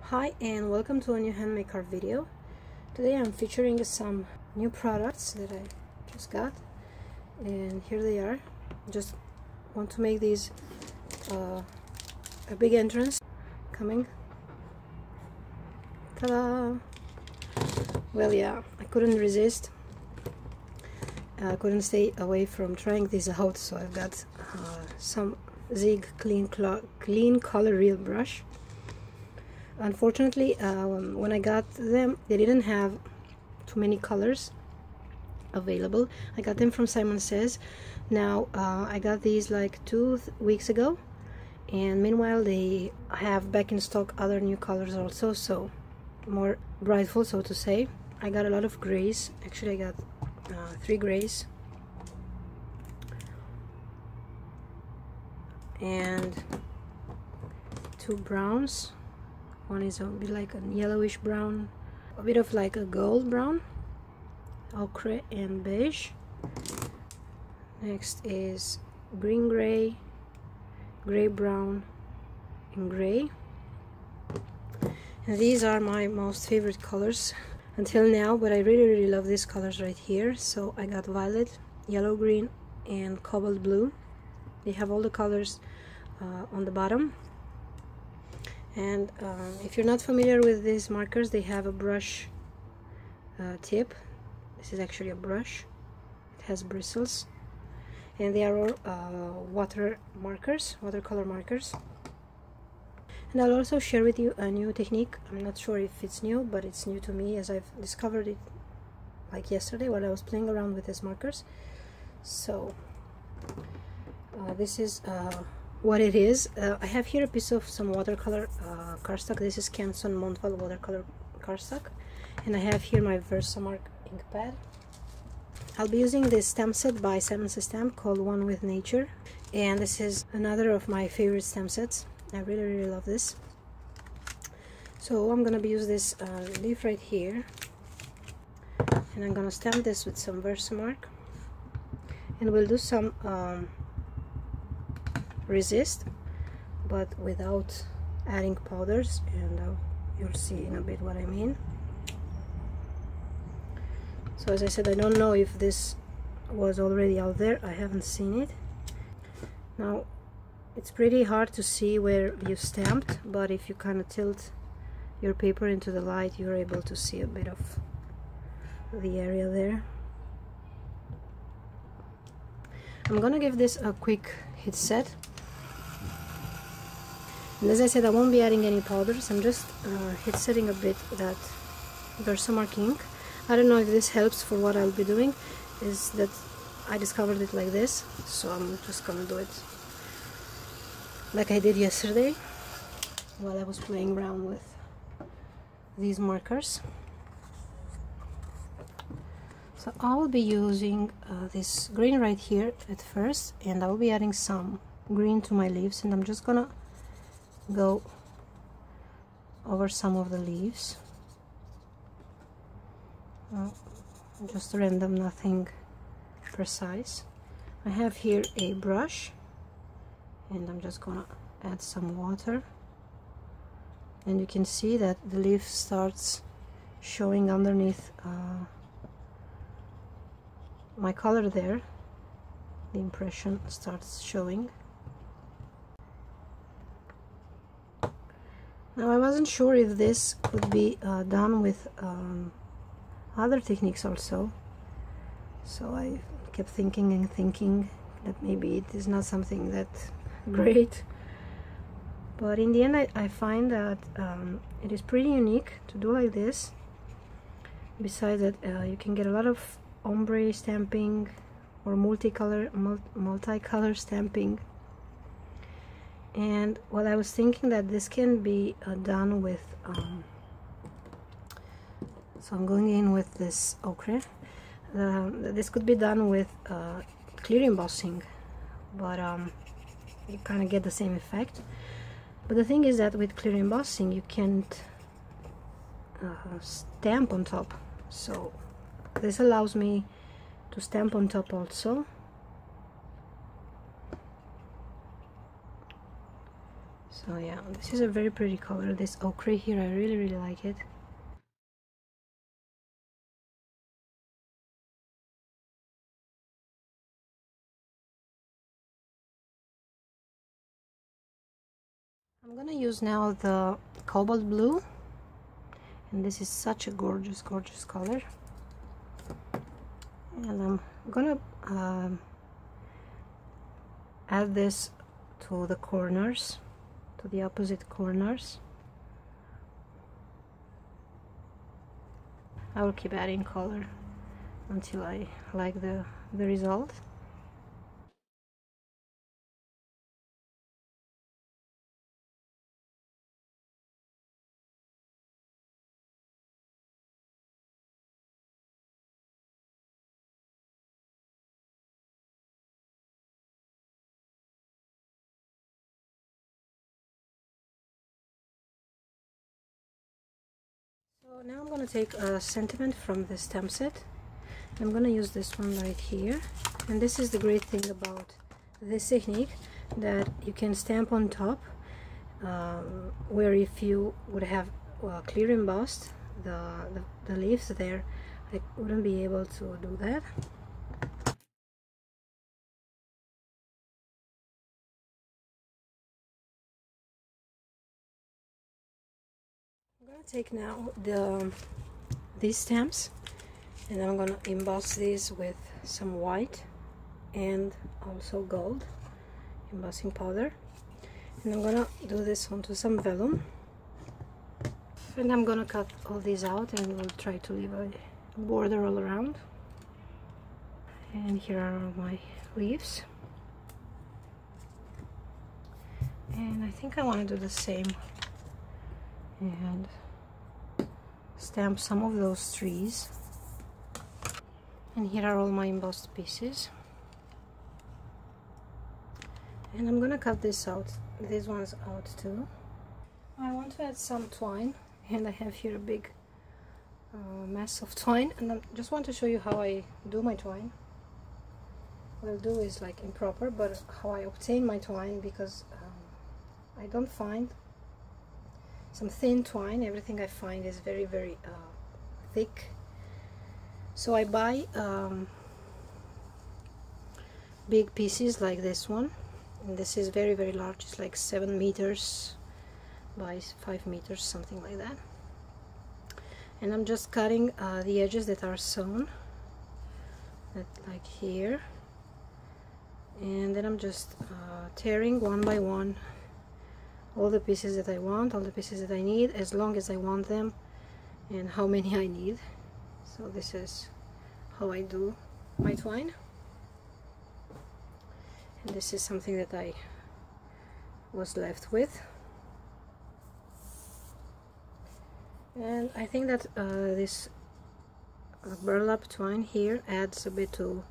Hi and welcome to a new handmade card video. Today I'm featuring some new products that I just got, and here they are. Just want to make these a big entrance coming. Ta-da! Well, yeah, I couldn't resist. I couldn't stay away from trying this out, so I've got some ZIG clean color reel brush. Unfortunately, when I got them, they didn't have too many colors available. I got them from Simon Says. Now, I got these like 2 weeks ago, and meanwhile they have back in stock other new colors also, so more brightful, so to say. I got a lot of grays. Actually, I got 3 grays and 2 browns. One is a bit like a yellowish brown, a bit of like a gold brown, ochre and beige. Next is green gray, gray brown and gray. And these are my most favorite colors until now, but I really love these colors right here. So I got violet, yellow green and cobalt blue. They have all the colors on the bottom. And if you're not familiar with these markers, they have a brush tip. This is actually a brush. It has bristles, and they are all watercolor markers. And I'll also share with you a new technique. I'm not sure if it's new, but it's new to me, as I've discovered it like yesterday while I was playing around with these markers. So this is what it is. I have here a piece of some watercolor cardstock. This is Canson Montval watercolor cardstock, and I have here my Versamark ink pad. I'll be using this stamp set by Simon Says Stamp called One with Nature, and this is another of my favorite stamp sets. I really love this. So I'm gonna be using this leaf right here, and I'm gonna stamp this with some Versamark, and we'll do some resist, but without adding powders, and you'll see in a bit what I mean. So as I said, I don't know if this was already out there. I haven't seen it. Now it's pretty hard to see where you stamped, but if you kind of tilt your paper into the light, you're able to see a bit of the area there. I'm gonna give this a quick hit set. And as I said, I won't be adding any powders. I'm just hit setting a bit that Versamark ink. I don't know if this helps for what I'll be doing. Is that I discovered it like this, so I'm just gonna do it like I did yesterday while I was playing around with these markers. So I will be using this green right here at first, and I will be adding some green to my leaves, and I'm just gonna go over some of the leaves. Just random, nothing precise. I have here a brush, and I'm just gonna add some water, and you can see that the leaf starts showing underneath my color there. The impression starts showing. Now I wasn't sure if this could be done with other techniques also, so I kept thinking and thinking that maybe it is not something that great, but in the end I find that it is pretty unique to do like this. Besides that, you can get a lot of ombre stamping or multicolor stamping. And what I was thinking that this can be done with so I'm going in with this ochre. This could be done with clear embossing, but you kind of get the same effect. But the thing is that with clear embossing you can't stamp on top, so this allows me to stamp on top also. So yeah, this is a very pretty color. This ochre here, I really like it. I'm gonna use now the cobalt blue, and this is such a gorgeous color. And I'm gonna add this to the corners, to the opposite corners. I will keep adding color until I like the result. So now I'm going to take a sentiment from the stamp set. I'm going to use this one right here. And this is the great thing about this technique, that you can stamp on top, where if you would have clear embossed the leaves there, I wouldn't be able to do that. I'm going to take now these stamps, and I'm going to emboss these with some white and also gold embossing powder, and I'm gonna do this onto some vellum, and I'm gonna cut all these out, and we'll try to leave a border all around. And here are my leaves, and I think I want to do the same and stamp some of those trees. And here are all my embossed pieces, and I'm gonna cut these ones out too. I want to add some twine, and I have here a big mass of twine, and I just want to show you how I do my twine. What I'll do is like improper, but how I obtain my twine, because I don't find some thin twine. Everything I find is very thick. So I buy big pieces like this one, and this is very large. It's like 7 meters by 5 meters, something like that. And I'm just cutting the edges that are sewn, like here, and then I'm just tearing one by one all the pieces that I want, all the pieces that I need, as long as I want them and how many I need. So this is how I do my twine, and this is something that I was left with. And I think that this burlap twine here adds a bit to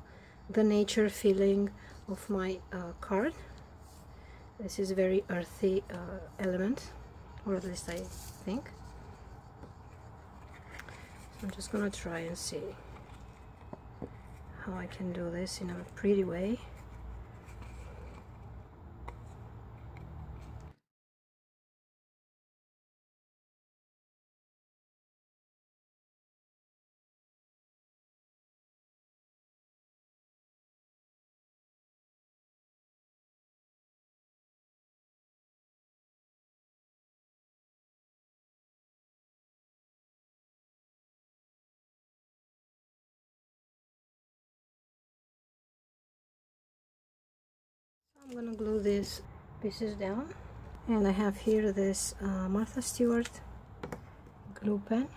the nature feeling of my card. This is very earthy element, or at least I think. So I'm just gonna try and see how I can do this in a pretty way. I'm gonna glue these pieces down, and I have here this Martha Stewart glue pen.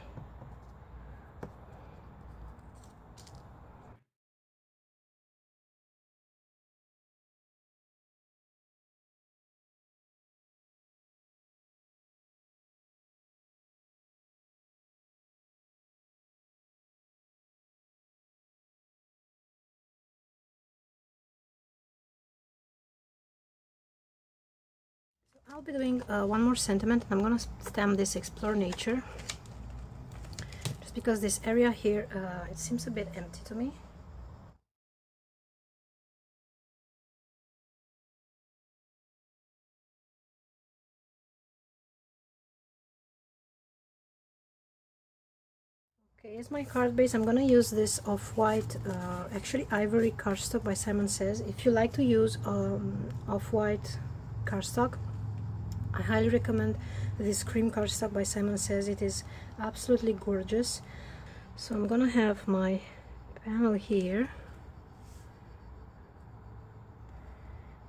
I'll be doing one more sentiment, and I'm gonna stamp this Explore Nature, just because this area here it seems a bit empty to me. Okay, as my card base, I'm gonna use this off-white, actually ivory cardstock by Simon Says. If you like to use off-white cardstock, I highly recommend this cream cardstock by Simon Says. It is absolutely gorgeous. So I'm gonna have my panel here,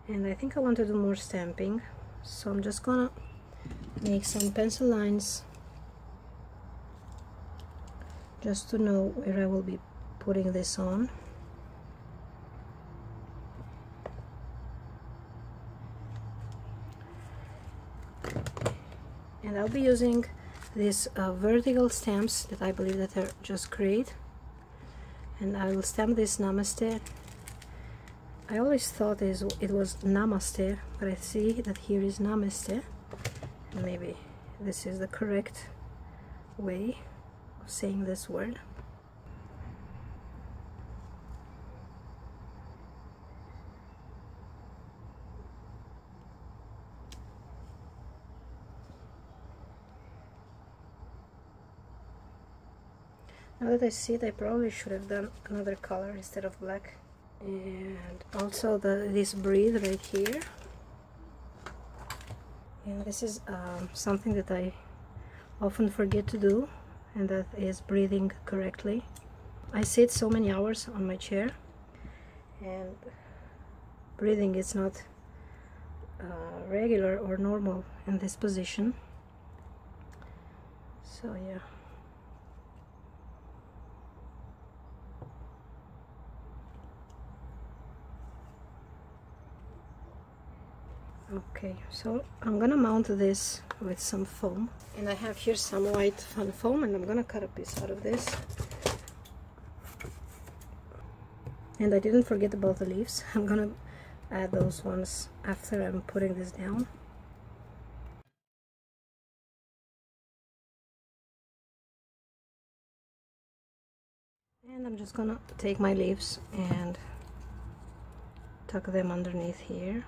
and I think I want to do more stamping, so I'm just gonna make some pencil lines just to know where I will be putting this on. And I'll be using these vertical stamps that I believe that are just great, and I will stamp this Namaste. I always thought it was Namaste, but I see that here is Namaste, and maybe this is the correct way of saying this word. Now that I see it, I probably should have done another color instead of black. And also this breathe right here. And this is something that I often forget to do, and that is breathing correctly. I sit so many hours on my chair, and breathing is not regular or normal in this position. So yeah. Okay, so I'm gonna mount this with some foam, and I have here some white fun foam, and I'm gonna cut a piece out of this. And I didn't forget about the leaves. I'm gonna add those ones after I'm putting this down. And I'm just gonna take my leaves and tuck them underneath here.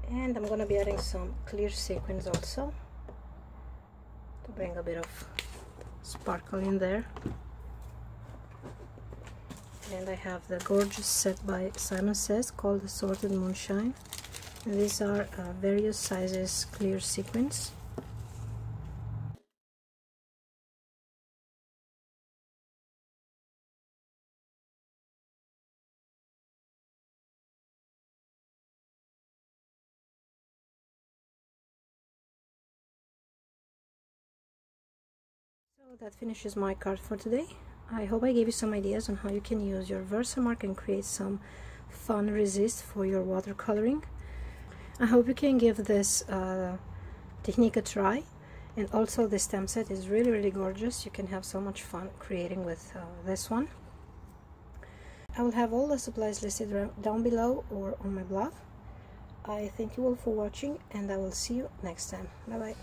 And I'm gonna be adding some clear sequins also to bring a bit of sparkle in there. And I have the gorgeous set by Simon Says called Assorted Moonshine. And these are various sizes clear sequins. So that finishes my card for today. I hope I gave you some ideas on how you can use your Versamark and create some fun resist for your watercoloring. I hope you can give this technique a try, and also the stamp set is really gorgeous. You can have so much fun creating with this one. I will have all the supplies listed down below or on my blog. I thank you all for watching, and I will see you next time. Bye bye.